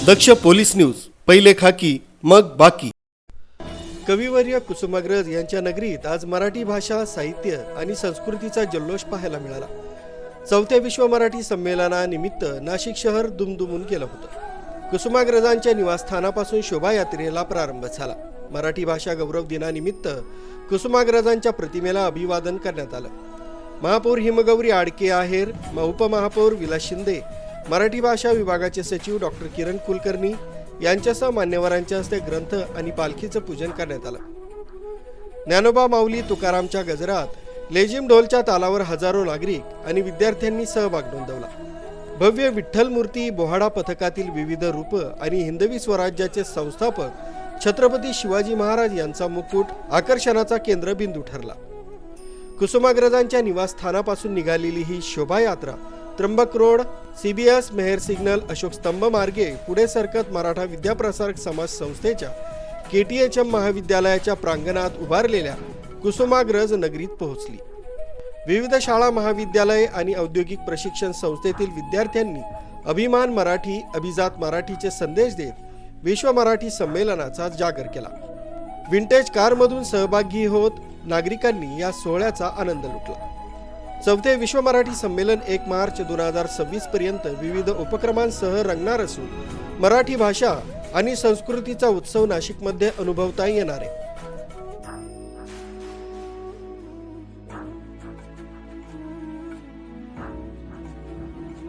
दक्ष police news, पहिले खाकी मग बाकी। कविवर्य कुसुमाग्रज यांच्या नगरीत आज मराठी भाषा, साहित्य आणि संस्कृतीचा जल्लोष पाहायला मिळाला। चौथ्या विश्व मराठी संमेलनानिमित्त नाशिक शहर दुमदुमून गेलं होतं। कुसुमाग्रजांच्या निवासस्थानापासून शोभायात्रेला प्रारंभ झाला। मराठी भाषा गौरव दिनानिमित्त कुसुमाग्रजांच्या प्रतिमेला अभिवादन करण्यात आलं। महापौर हिमगौरी आडके आहेर, उपमहापौर विलास शिंदे, मराठी भाषा विभागाचे सचिव डॉक्टर किरण कुलकर्णी यांच्यासह मान्यवरांच्या हस्ते ग्रंथ आणि पालखीचं पूजन करण्यात आलं। ज्ञानोबा माऊली तुकारामच्या गजरात लेझिम ढोलच्या तालावर हजारो नागरिक आणि विद्यार्थ्यांनी सहभाग नोंदवला। भव्य विठ्ठल मूर्ती, बोहाडा पथकातील विविध रूप आणि हिंदवी स्वराज्याचे संस्थापक छत्रपती शिवाजी महाराज यांचा मुकुट आकर्षणाचा केंद्रबिंदू ठरला। कुसुमाग्रजांच्या निवासस्थानापासून निघालेली ही शोभायात्रा Trimbak road, CBS, Mehar signal, Ashok Stambh मार्गे पुढे सरकत मराठा विद्याप्रसारक समाज संस्थेच्या KTHM महाविद्यालयाच्या प्रांगणात उभारलेल्या कुसुमाग्रज नगरीत पोहोचली। विविध शाळा, महाविद्यालय आणि औद्योगिक प्रशिक्षण संस्थेतील विद्यार्थ्यांनी अभिमान मराठी, अभिजात मराठीचे संदेश देत विश्व मराठी संमेलनाचा जागर केला। विंटेज कारमधून सहभागी होत नागरिकांनी या सोहळ्याचा आनंद लुटला। चौथे विश्व मराठी संमेलन 1 मार्च 2026 पर्यंत विविध उपक्रमांसह रंगणार असून मराठी भाषा आणि संस्कृतीचा उत्सव नाशिकमध्ये अनुभवता येणार आहे।